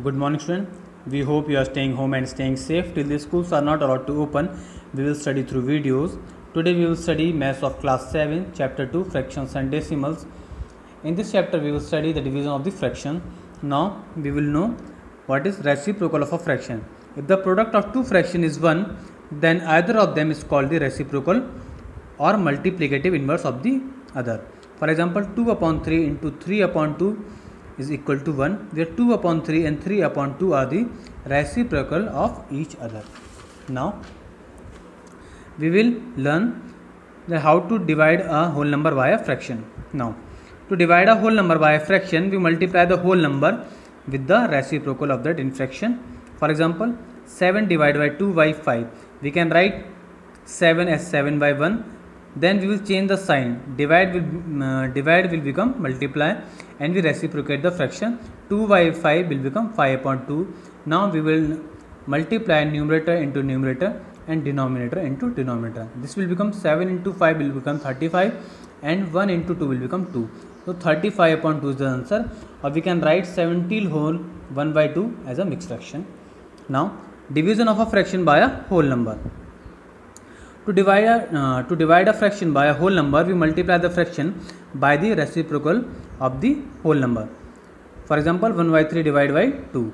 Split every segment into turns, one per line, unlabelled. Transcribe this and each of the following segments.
Good morning, student. We hope you are staying home and staying safe till the schools are not allowed to open. We will study through videos. Today we will study Maths of Class 7, Chapter 2, Fractions and Decimals. In this chapter we will study the division of the fraction. Now we will know what is reciprocal of a fraction. If the product of two fractions is 1, then either of them is called the reciprocal or multiplicative inverse of the other. For example, 2 upon 3 into 3 upon 2 is equal to 1, where 2 upon 3 and 3 upon 2 are the reciprocal of each other. Now we will learn how to divide a whole number by a fraction. Now to divide a whole number by a fraction, we multiply the whole number with the reciprocal of that in fraction. For example, 7 divided by 2 by 5. We can write 7 as 7 by 1. Then we will change the sign. Divide will become multiply, and we reciprocate the fraction. 2 by 5 will become 5 upon 2. Now we will multiply numerator into numerator and denominator into denominator. This will become 7 into 5 will become 35, and 1 into 2 will become 2. So 35 upon 2 is the answer, or we can write 70 whole 1 by 2 as a mixed fraction. Now division of a fraction by a whole number. To divide a fraction by a whole number, we multiply the fraction by the reciprocal of the whole number. For example, 1 by 3 divided by 2.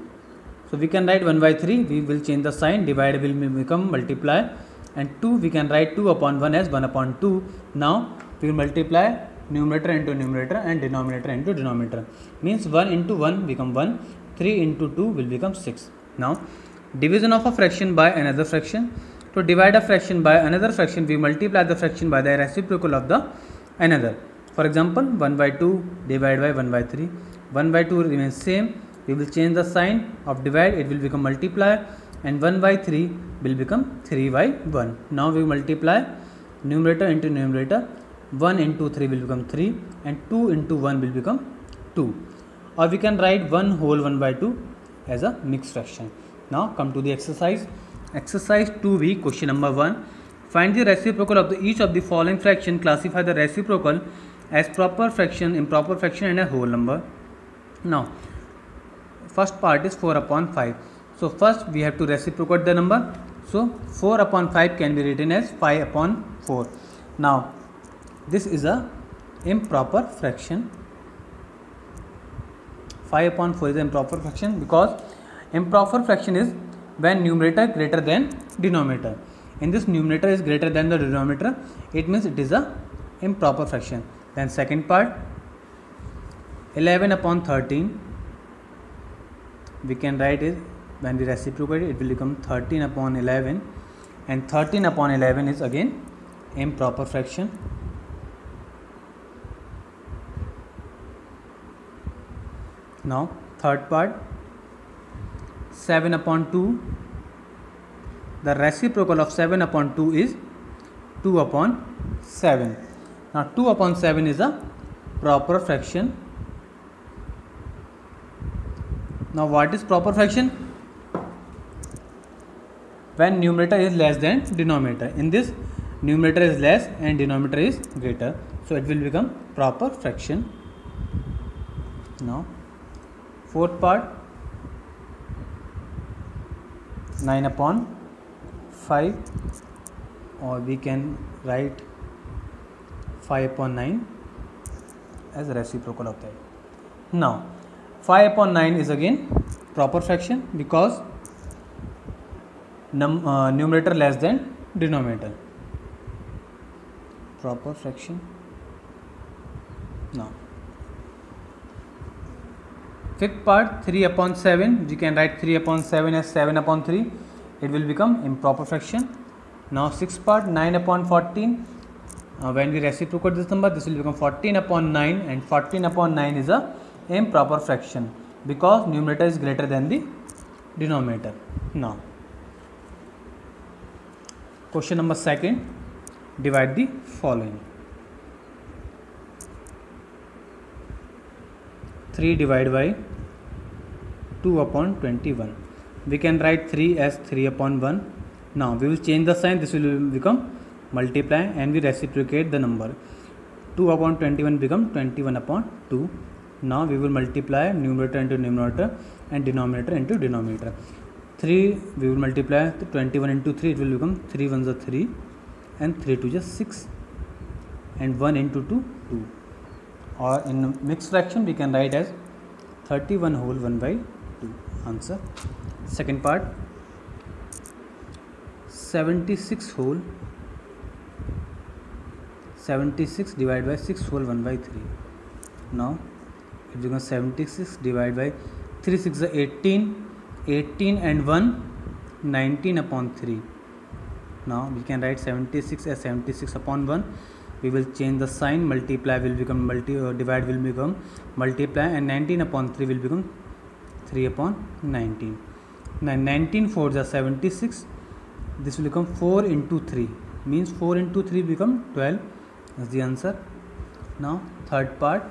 So we can write 1 by 3, we will change the sign, divide will become multiply, and 2 we can write 2 upon 1 as 1 upon 2. Now we will multiply numerator into numerator and denominator into denominator. Means 1 into 1 become 1, 3 into 2 will become 6. Now division of a fraction by another fraction. To divide a fraction by another fraction, we multiply the fraction by the reciprocal of the another. For example, 1 by 2 divided by 1 by 3. 1 by 2 remains same. We will change the sign of divide, it will become multiply, and 1 by 3 will become 3 by 1. Now we multiply numerator into numerator. 1 into 3 will become 3, and 2 into 1 will become 2. Or we can write 1 whole 1 by 2 as a mixed fraction. Now come to the exercise. Exercise 2b, question number 1. Find the reciprocal of each of the following fraction. Classify the reciprocal as proper fraction, improper fraction, and a whole number. Now first part is 4 upon 5. So first we have to reciprocate the number. So 4 upon 5 can be written as 5 upon 4. Now this is a improper fraction. 5 upon 4 is an improper fraction because improper fraction is when numerator greater than denominator. In this, numerator is greater than the denominator, it means it is a improper fraction. Then second part, 11 upon 13, we can write it, when we reciprocate it will become 13 upon 11, and 13 upon 11 is again improper fraction. Now third part, 7 upon 2, the reciprocal of 7 upon 2 is 2 upon 7. Now 2 upon 7 is a proper fraction. Now what is proper fraction? When numerator is less than denominator. In this, numerator is less and denominator is greater, so it will become proper fraction. Now fourth part, 9 upon 5, or we can write 5 upon 9 as a reciprocal of that. Now 5 upon 9 is again proper fraction because numerator less than denominator. Proper fraction. Now fifth part, 3 upon 7, we can write 3 upon 7 as 7 upon 3, it will become improper fraction. Now sixth part, 9 upon 14, when we reciprocate this number, this will become 14 upon 9, and 14 upon 9 is a improper fraction because numerator is greater than the denominator. Now question number 2, divide the following. 3 divided by 2 upon 21. We can write 3 as 3 upon 1. Now we will change the sign, this will become multiply, and we reciprocate the number. 2 upon 21 become 21 upon 2. Now we will multiply numerator into numerator and denominator into denominator. 3 we will multiply 21 into 3, it will become 3 1s are 3 and 3 2 just 6 and 1 into 2 2. Or in mixed fraction we can write as 31 whole 1 by 2. Answer. Second part, 76 whole 76 divided by 6 whole 1 by 3. Now it becomes 76 divided by 3 6 is 18, 18 and 1 19 upon 3. Now we can write 76 as 76 upon 1. We will change the sign, multiply will become divide will become multiply, and 19 upon 3 will become 3 upon 19. Now 19 4s are 76. This will become 4 into 3, means 4 into 3 become 12 is the answer. Now third part,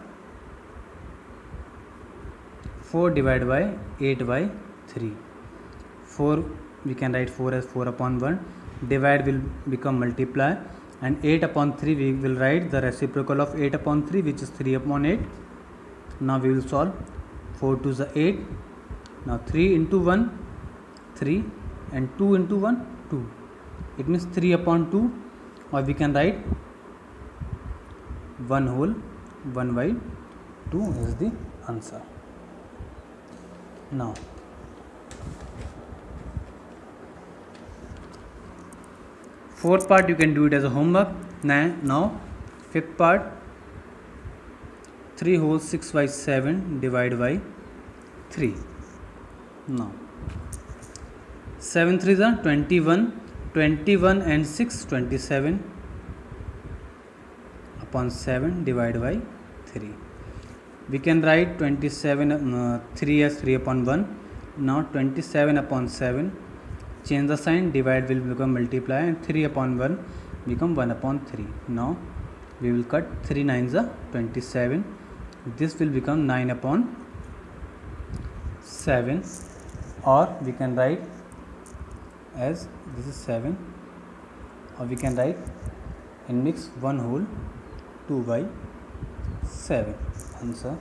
4 divided by 8 by 3. 4 we can write 4 as 4 upon 1. Divide will become multiply, and 8 upon 3 we will write the reciprocal of 8 upon 3, which is 3 upon 8. Now we will solve. 4 2 is 8. Now 3 into 1 3 and 2 into 1 2. It means 3 upon 2, or we can write 1 whole 1 by 2 is the answer. Now fourth part you can do it as a homework. Now fifth part, 3 whole 6 by 7 divided by 3. Now 7 3s are 21, 21 and 6 27 upon 7 divided by 3. We can write 27 3 as 3 upon 1. Now 27 upon 7, change the sign, divide will become multiply, and 3 upon 1 become 1 upon 3. Now we will cut 3 9s are 27. This will become 9 upon 7, or we can write as this is 7, or we can write in mix 1 whole 2 by 7. Answer.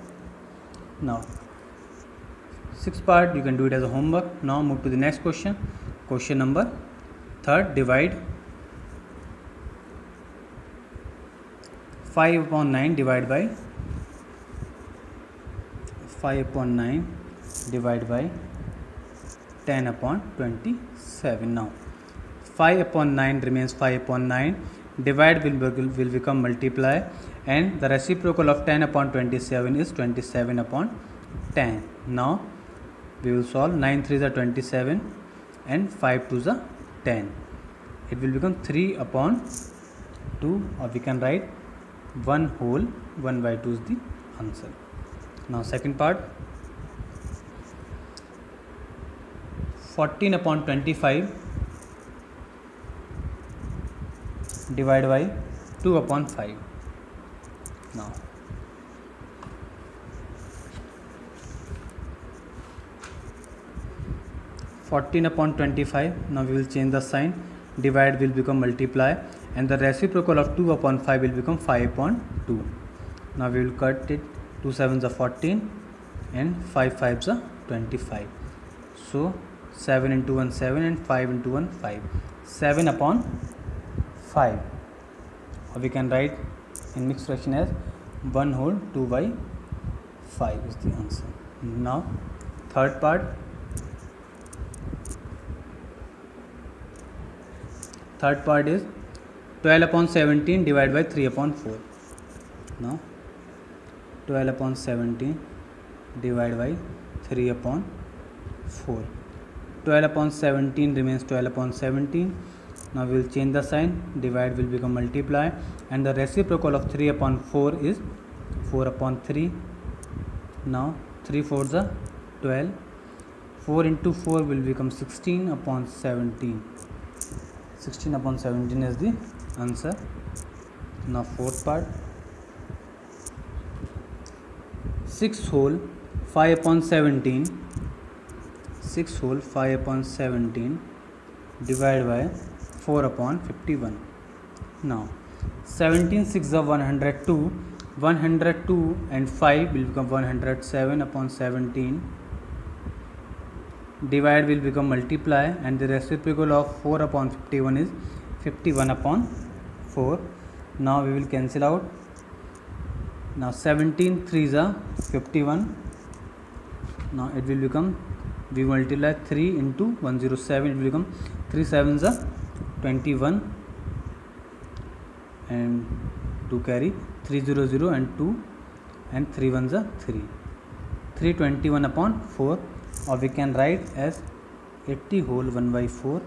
Now sixth part you can do it as a homework. Now move to the next question. Question number 3rd, divide 5 upon 9 divided by 5 upon 9 divided by 10 upon 27. Now 5 upon 9 remains 5 upon 9. Divide will become multiply, and the reciprocal of 10 upon 27 is 27 upon 10. Now we will solve. 9 3s are 27 and 5 2s are 10. It will become 3 upon 2, or we can write 1 whole 1 by 2 is the answer. Now second part, 14 upon 25 divided by 2 upon 5. Now 14 upon 25, now we will change the sign, divide will become multiply, and the reciprocal of 2 upon 5 will become 5 upon 2. Now we will cut it. 2 7s are 14 and 5 5s are 25. So 7 into 1 7 and 5 into 1 5. 7 upon 5, or we can write in mixed fraction as 1 whole 2 by 5 is the answer. Now third part, is 12 upon 17 divided by 3 upon 4. Now 12 upon 17 divided by 3 upon 4. 12 upon 17 remains 12 upon 17. Now we will change the sign, divide will become multiply, and the reciprocal of 3 upon 4 is 4 upon 3. Now 3 4s are 12. 4 into 4 will become 16 upon 17. 16 upon 17 is the answer. Now fourth part, 6 whole 5 upon 17, 6 whole 5 upon 17 divided by 4 upon 51. Now 17 6 are 102, 102 and 5 will become 107 upon 17. Divide will become multiply, and the reciprocal of 4 upon 51 is 51 upon 4. Now we will cancel out. Now 17 3s are 51. Now it will become, we multiply 3 into 107, it will become 3 7s are 21 and 2 carry 300 and 2 and 3 1s are 3. 321 upon 4, or we can write as 80 whole 1 by 4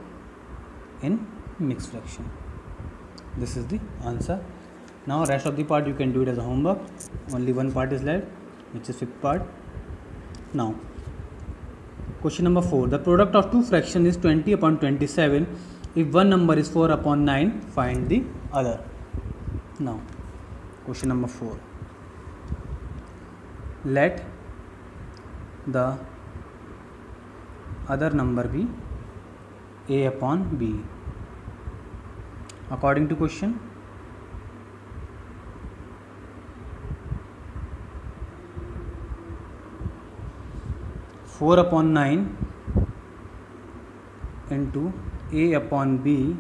in mixed fraction. This is the answer. Now rest of the part you can do it as a homework. Only one part is left, which is fifth part. Now question number 4. The product of two fractions is 20 upon 27. If one number is 4 upon 9, find the other. Now question number 4. Let the other number be a upon b. According to question, four upon 9 into a upon b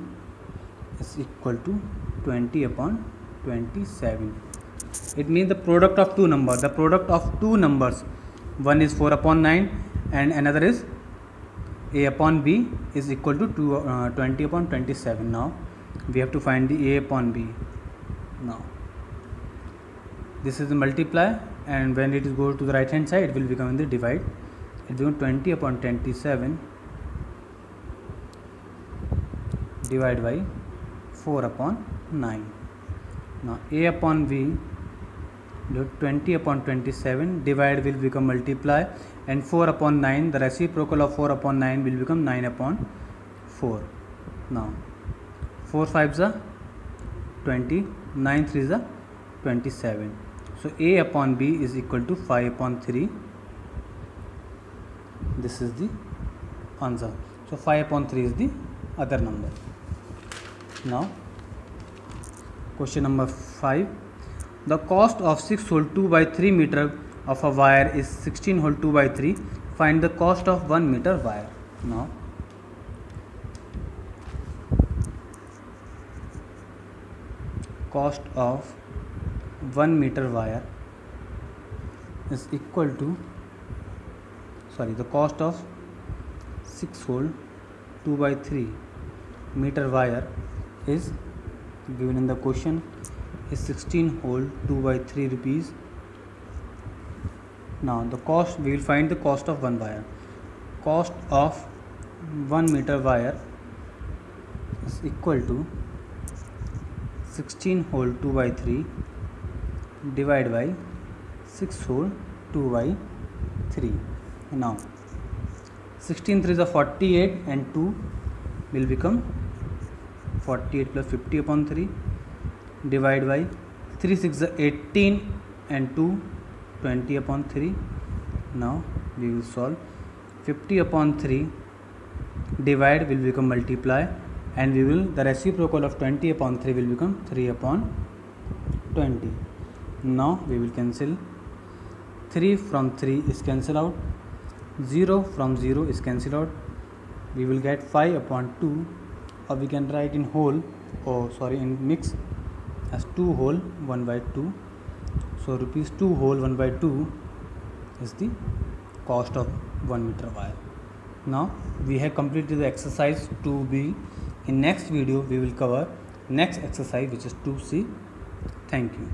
is equal to 20 upon 27. It means the product of two numbers. The product of two numbers, one is 4 upon 9 and another is a upon b, is equal to 20 upon 27. Now we have to find the a upon b. Now this is the multiply, and when it is go to the right hand side, it will become in the divide. It will become 20 upon 27 divided by 4 upon 9. Now a upon b, 20 upon 27 divide will become multiply, and 4 upon 9, the reciprocal of 4 upon 9 will become 9 upon 4. Now 4 5s are 20, 9 3s are 27. So a upon b is equal to 5 upon 3. This is the answer. So 5 upon 3 is the other number. Now question number 5. The cost of 6 hole 2 by 3 meter of a wire is 16 hole 2 by 3. Find the cost of 1 meter wire. Now cost of 1 meter wire is equal to, the cost of 6 hole 2 by 3 meter wire is given in the question is 16 hole 2 by 3 rupees. Now the cost, we will find the cost of one wire. Cost of 1 meter wire is equal to 16 hole 2 by 3 divided by 6 hole 2 by 3. Now 16 3s are 48 and 2 will become 48 plus 50 upon 3 divided by 3 6 are 18 and 2 20 upon 3. Now we will solve. 50 upon 3 divide will become multiply, and we will, the reciprocal of 20 upon 3 will become 3 upon 20. Now we will cancel. 3 from 3 is cancelled out, 0 from 0 is cancelled out. We will get 5 upon 2, or we can write in whole, in mix, as 2 whole 1 by 2. So rupees 2 whole 1 by 2 is the cost of 1 meter wire. Now we have completed the exercise 2b. In next video we will cover next exercise, which is 2c. Thank you.